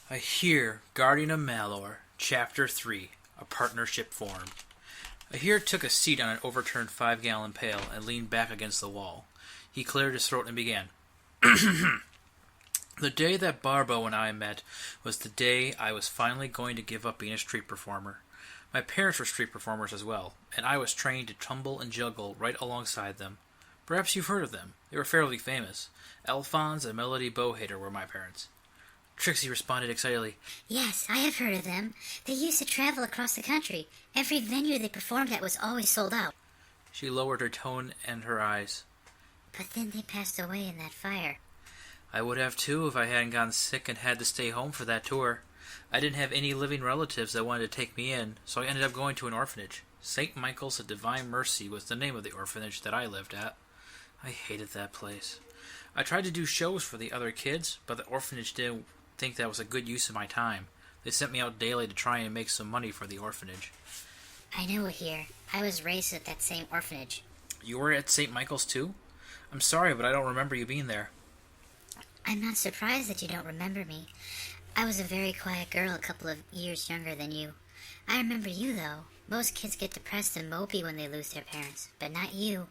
Ahir, Guardian of Malor, Chapter 3, A Partnership Formed. Ahir took a seat on an overturned 5-gallon pail and leaned back against the wall. He cleared his throat and began. The day that Barbo and I met was the day I was finally going to give up being a street performer. My parents were street performers as well, and I was trained to tumble and juggle right alongside them. Perhaps you've heard of them. They were fairly famous. Alphonse and Melody Bowhater were my parents. Trixie responded excitedly. Yes, I have heard of them. They used to travel across the country. Every venue they performed at was always sold out. She lowered her tone and her eyes. But then they passed away in that fire. I would have too if I hadn't gotten sick and had to stay home for that tour. I didn't have any living relatives that wanted to take me in, so I ended up going to an orphanage. St. Michael's of Divine Mercy was the name of the orphanage that I lived at. I hated that place. I tried to do shows for the other kids, but the orphanage didn't think that was a good use of my time. They sent me out daily to try and make some money for the orphanage. I know here. I was raised at that same orphanage. You were at St. Michael's too? I'm sorry, but I don't remember you being there. I'm not surprised that you don't remember me. I was a very quiet girl a couple of years younger than you. I remember you, though. Most kids get depressed and mopey when they lose their parents, but not you.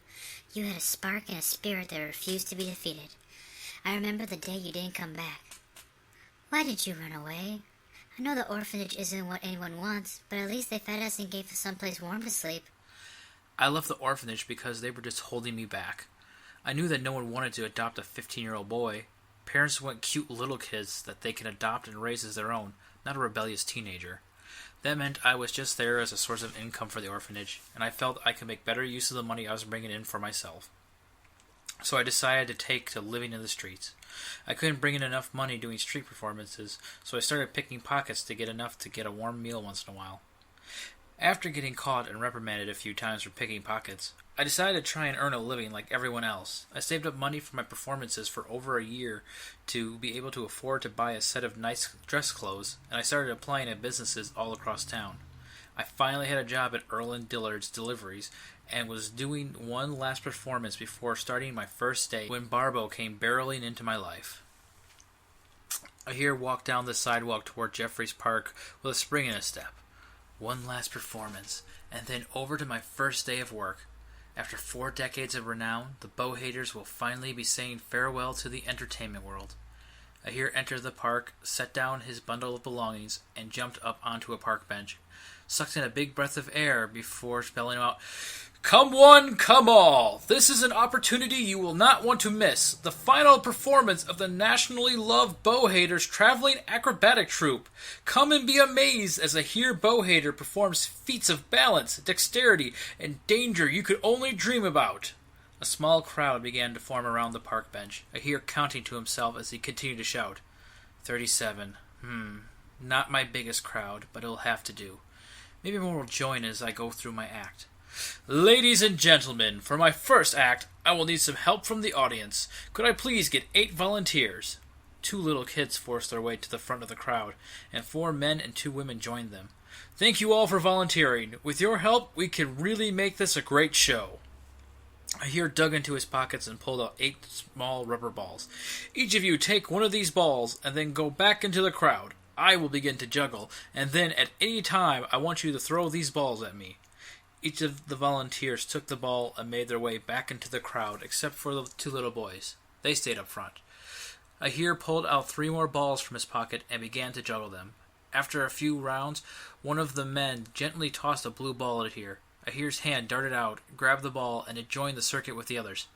You had a spark and a spirit that refused to be defeated. I remember the day you didn't come back. Why did you run away? I know the orphanage isn't what anyone wants, but at least they fed us and gave us someplace warm to sleep. I left the orphanage because they were just holding me back. I knew that no one wanted to adopt a 15-year-old boy. Parents want cute little kids that they can adopt and raise as their own, not a rebellious teenager. That meant I was just there as a source of income for the orphanage, and I felt I could make better use of the money I was bringing in for myself. So I decided to take to living in the streets. I couldn't bring in enough money doing street performances, so I started picking pockets to get enough to get a warm meal once in a while. After getting caught and reprimanded a few times for picking pockets, I decided to try and earn a living like everyone else. I saved up money for my performances for over a year to be able to afford to buy a set of nice dress clothes, and I started applying at businesses all across town. I finally had a job at Erland Dillard's Deliveries and was doing one last performance before starting my first day when Barbo came barreling into my life. Ahir walked down the sidewalk toward Jeffrey's Park with a spring in his step. One last performance, and then over to my first day of work. After 4 decades of renown, the Bowhaters will finally be saying farewell to the entertainment world. Ahir entered the park, set down his bundle of belongings, and jumped up onto a park bench, sucked in a big breath of air before spelling out, "Come one, come all! This is an opportunity you will not want to miss. The final performance of the nationally loved Bowhaters Traveling Acrobatic Troupe. Come and be amazed as Ahir Bowhater performs feats of balance, dexterity, and danger you could only dream about." A small crowd began to form around the park bench, Ahir counting to himself as he continued to shout. 37. Not my biggest crowd, but it'll have to do. Maybe more will join as I go through my act. "Ladies and gentlemen, for my first act, I will need some help from the audience. Could I please get 8 volunteers?" 2 little kids forced their way to the front of the crowd, and 4 men and 2 women joined them. "Thank you all for volunteering. With your help, we can really make this a great show." Ahir dug into his pockets and pulled out 8 small rubber balls. "Each of you take one of these balls and then go back into the crowd. I will begin to juggle, and then at any time I want you to throw these balls at me." Each of the volunteers took the ball and made their way back into the crowd, except for the 2 little boys. They stayed up front. Ahir pulled out 3 more balls from his pocket and began to juggle them. After a few rounds, one of the men gently tossed a blue ball at Ahir. Ahir's hand darted out, grabbed the ball, and it joined the circuit with the others.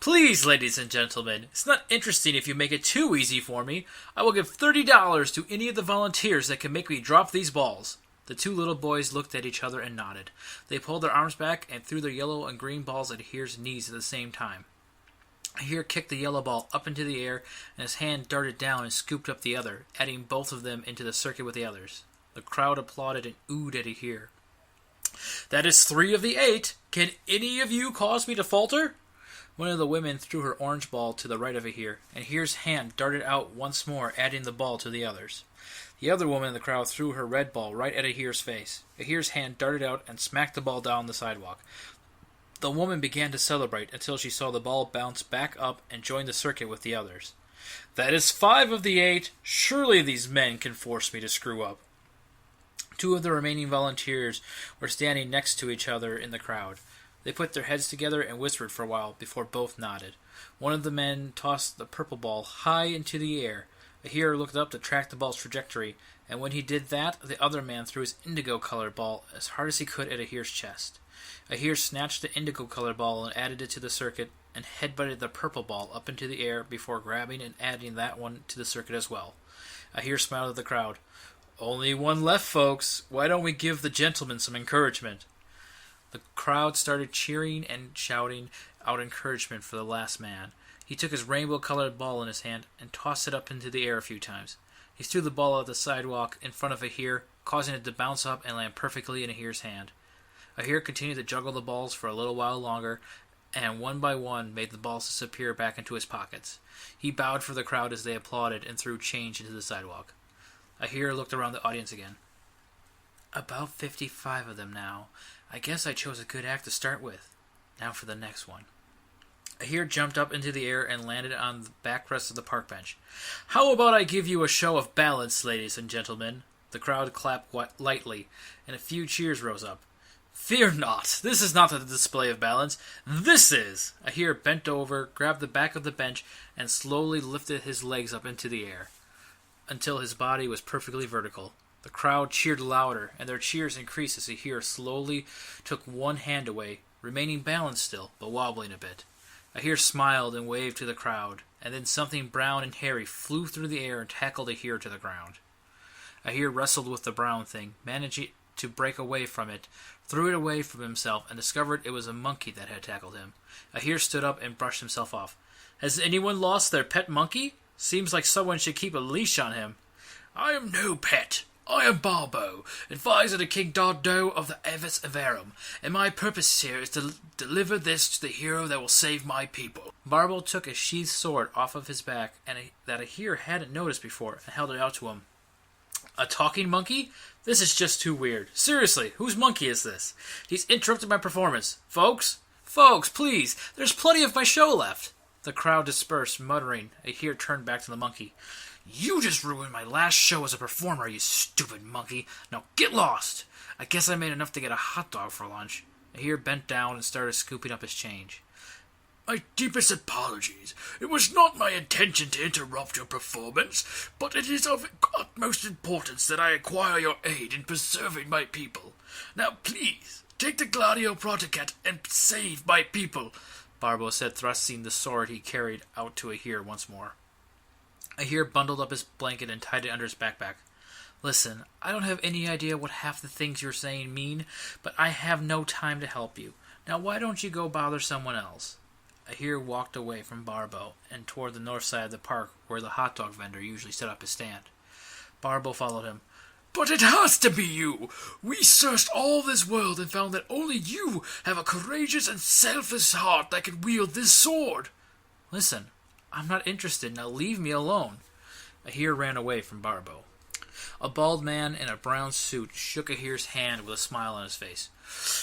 "Please, ladies and gentlemen, it's not interesting if you make it too easy for me. I will give $30 to any of the volunteers that can make me drop these balls." The 2 little boys looked at each other and nodded. They pulled their arms back and threw their yellow and green balls at Ahir's knees at the same time. Ahir kicked the yellow ball up into the air, and his hand darted down and scooped up the other, adding both of them into the circuit with the others. The crowd applauded and oohed at Ahir. "That is 3 of the 8. Can any of you cause me to falter?" One of the women threw her orange ball to the right of Ahir, and Ahir's hand darted out once more, adding the ball to the others. The other woman in the crowd threw her red ball right at Ahir's face. Ahir's hand darted out and smacked the ball down the sidewalk. The woman began to celebrate until she saw the ball bounce back up and join the circuit with the others. "That is 5 of the 8. Surely these men can force me to screw up." 2 of the remaining volunteers were standing next to each other in the crowd. They put their heads together and whispered for a while before both nodded. One of the men tossed the purple ball high into the air. Ahir looked up to track the ball's trajectory, and when he did that, the other man threw his indigo-colored ball as hard as he could at Ahir's chest. Ahir snatched the indigo-colored ball and added it to the circuit, and headbutted the purple ball up into the air before grabbing and adding that one to the circuit as well. Ahir smiled at the crowd. "Only one left, folks. Why don't we give the gentleman some encouragement?" The crowd started cheering and shouting out encouragement for the last man. He took his rainbow-colored ball in his hand and tossed it up into the air a few times. He threw the ball at the sidewalk in front of Ahir, causing it to bounce up and land perfectly in Ahir's hand. Ahir continued to juggle the balls for a little while longer, and one by one made the balls disappear back into his pockets. He bowed for the crowd as they applauded and threw change into the sidewalk. Ahir looked around the audience again. "About 55 of them now. I guess I chose a good act to start with. Now for the next one." Ahir jumped up into the air and landed on the backrest of the park bench. "How about I give you a show of balance, ladies and gentlemen?" The crowd clapped lightly, and a few cheers rose up. "Fear not! This is not a display of balance. This is!" Ahir bent over, grabbed the back of the bench, and slowly lifted his legs up into the air until his body was perfectly vertical. The crowd cheered louder, and their cheers increased as Ahir slowly took one hand away, remaining balanced still, but wobbling a bit. Ahir smiled and waved to the crowd, and then something brown and hairy flew through the air and tackled Ahir to the ground. Ahir wrestled with the brown thing, managing to break away from it, threw it away from himself, and discovered it was a monkey that had tackled him. Ahir stood up and brushed himself off. "Has anyone lost their pet monkey? Seems like someone should keep a leash on him." "I am no pet. I am Barbo, advisor to King Dardo of the Evis Averum, and my purpose here is to deliver this to the hero that will save my people." Barbo took a sheathed sword off of his back and that Ahir hadn't noticed before and held it out to him. "A talking monkey? This is just too weird. Seriously, whose monkey is this? He's interrupted my performance. Folks, please, there's plenty of my show left." The crowd dispersed, muttering. Ahir turned back to the monkey. "You just ruined my last show as a performer, you stupid monkey. Now get lost. I guess I made enough to get a hot dog for lunch." Ahir bent down and started scooping up his change. "My deepest apologies. It was not my intention to interrupt your performance, but it is of utmost importance that I acquire your aid in preserving my people. Now please, take the Gladio Protocet and save my people," Barbo said, thrusting the sword he carried out to Ahir once more. Ahir bundled up his blanket and tied it under his backpack. "Listen, I don't have any idea what half the things you're saying mean, but I have no time to help you. Now why don't you go bother someone else?" Ahir walked away from Barbo and toward the north side of the park where the hot dog vendor usually set up his stand. Barbo followed him. "But it has to be you! We searched all this world and found that only you have a courageous and selfless heart that can wield this sword." "Listen, I'm not interested. Now leave me alone." Ahir ran away from Barbo. A bald man in a brown suit shook Ahir's hand with a smile on his face.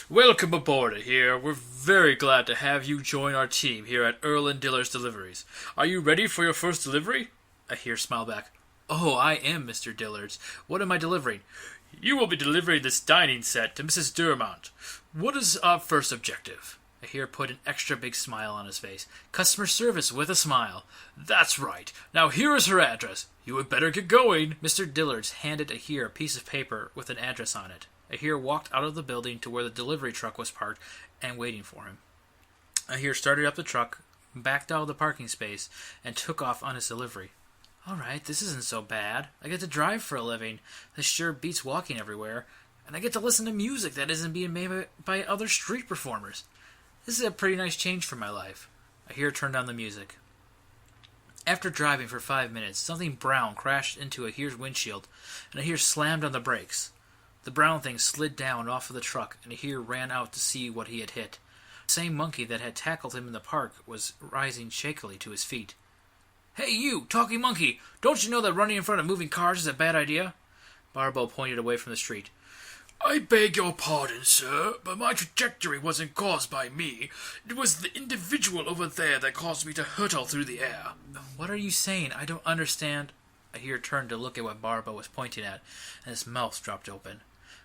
"Welcome aboard, Ahir. We're very glad to have you join our team here at Earl and Diller's Deliveries. Are you ready for your first delivery?" Ahir smiled back. "Oh, I am, Mr. Dillard's. What am I delivering?" "You will be delivering this dining set to Mrs. Durmont. What is our first objective?" Ahir put an extra big smile on his face. "Customer service with a smile." "That's right. Now here is her address. You had better get going." Mr. Dillard's handed Ahir a piece of paper with an address on it. Ahir walked out of the building to where the delivery truck was parked and waiting for him. Ahir started up the truck, backed out of the parking space, and took off on his delivery. "All right, this isn't so bad. I get to drive for a living. This sure beats walking everywhere. And I get to listen to music that isn't being made by other street performers. This is a pretty nice change for my life." Ahir turned on the music. After driving for 5 minutes, something brown crashed into Ahir's windshield, and Ahir slammed on the brakes. The brown thing slid down off of the truck, and Ahir ran out to see what he had hit. The same monkey that had tackled him in the park was rising shakily to his feet. "Hey you, talking monkey! Don't you know that running in front of moving cars is a bad idea?" Barbo pointed away from the street. I beg your pardon, sir, but my trajectory wasn't caused by me. It was the individual over there that caused me to hurtle through the air. What are you saying? I don't understand. Ahir turned to look at what Barbo was pointing at, and his mouth dropped open.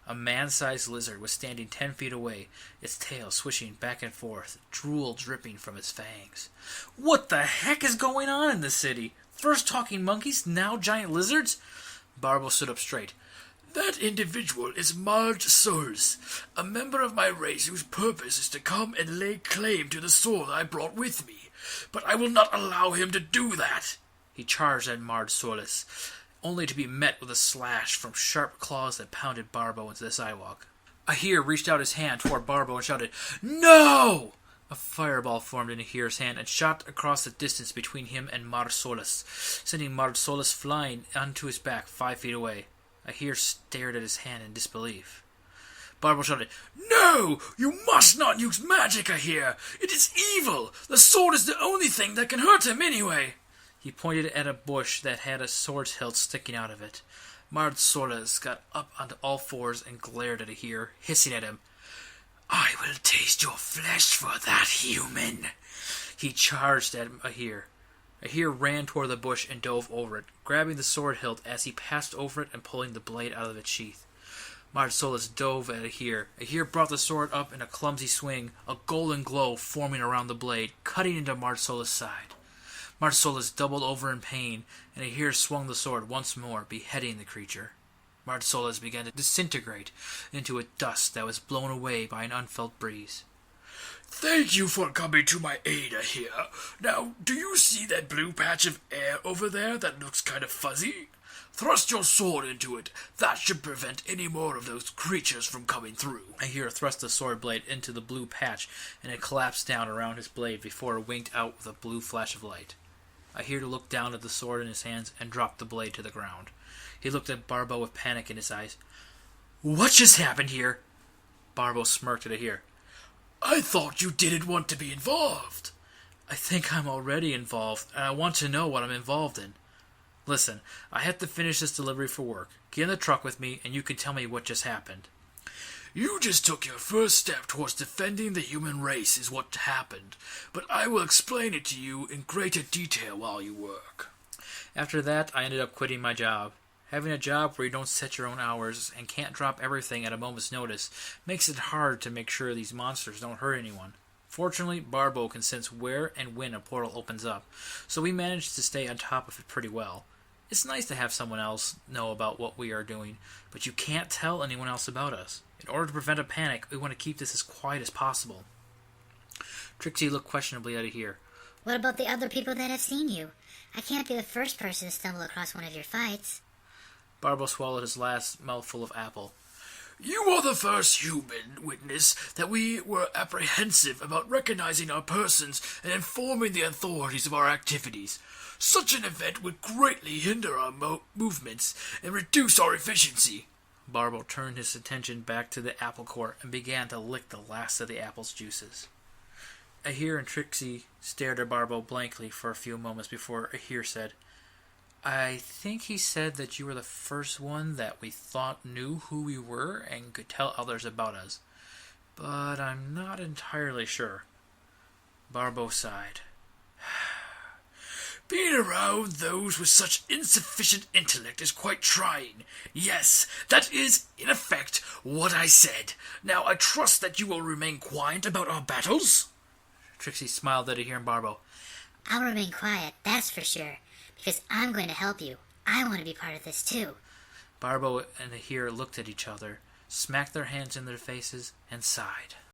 A man-sized lizard was standing 10 feet away, its tail swishing back and forth, drool dripping from its fangs. What the heck is going on in this city? First talking monkeys, now giant lizards? Barbo stood up straight. That individual is Marge Souls, a member of my race whose purpose is to come and lay claim to the sword I brought with me. But I will not allow him to do that. He charged at Marge Souls, only to be met with a slash from sharp claws that pounded Barbo into the sidewalk. Ahir reached out his hand toward Barbo and shouted, "No!" A fireball formed in Ahir's hand and shot across the distance between him and Marge Souls, sending Marge Souls flying onto his back 5 feet away. Ahir stared at his hand in disbelief. Barbo shouted, "No! You must not use magic, Ahir! It is evil! The sword is the only thing that can hurt him anyway!" He pointed at a bush that had a sword's hilt sticking out of it. Marge Souls got up onto all fours and glared at Ahir, hissing at him. "I will taste your flesh for that, human!" He charged at Ahir. Ahir ran toward the bush and dove over it, grabbing the sword hilt as he passed over it and pulling the blade out of its sheath. Marge Souls dove at Ahir. Ahir brought the sword up in a clumsy swing, a golden glow forming around the blade, cutting into Marge Souls' side. Marge Souls doubled over in pain, and Ahir swung the sword once more, beheading the creature. Marge Souls began to disintegrate into a dust that was blown away by an unfelt breeze. "Thank you for coming to my aid, Ahir. Now, do you see that blue patch of air over there that looks kind of fuzzy? Thrust your sword into it. That should prevent any more of those creatures from coming through." Ahir thrust the sword blade into the blue patch, and it collapsed down around his blade before it winked out with a blue flash of light. Ahir looked down at the sword in his hands and dropped the blade to the ground. He looked at Barbo with panic in his eyes. "What just happened here?" Barbo smirked at Ahir. "I thought you didn't want to be involved." "I think I'm already involved, and I want to know what I'm involved in. Listen, I have to finish this delivery for work. Get in the truck with me, and you can tell me what just happened." "You just took your first step towards defending the human race is what happened, but I will explain it to you in greater detail while you work." After that, I ended up quitting my job. Having a job where you don't set your own hours and can't drop everything at a moment's notice makes it hard to make sure these monsters don't hurt anyone. Fortunately, Barbo can sense where and when a portal opens up, so we managed to stay on top of it pretty well. It's nice to have someone else know about what we are doing, but you can't tell anyone else about us. In order to prevent a panic, we want to keep this as quiet as possible. Trixie looked questionably at Ahir. What about the other people that have seen you? I can't be the first person to stumble across one of your fights. Barbo swallowed his last mouthful of apple. "You are the first human witness that we were apprehensive about recognizing our persons and informing the authorities of our activities. Such an event would greatly hinder our movements and reduce our efficiency." Barbo turned his attention back to the apple core and began to lick the last of the apple's juices. Ahir and Trixie stared at Barbo blankly for a few moments before Ahir said, "I think he said that you were the first one that we thought knew who we were and could tell others about us, but I'm not entirely sure." Barbo sighed. "Being around those with such insufficient intellect is quite trying. Yes, that is, in effect, what I said. Now I trust that you will remain quiet about our battles." Trixie smiled at Ahir and Barbo. I'll remain quiet, that's for sure, because I'm going to help you. I want to be part of this too. Barbo and Ahir looked at each other, smacked their hands in their faces, and sighed.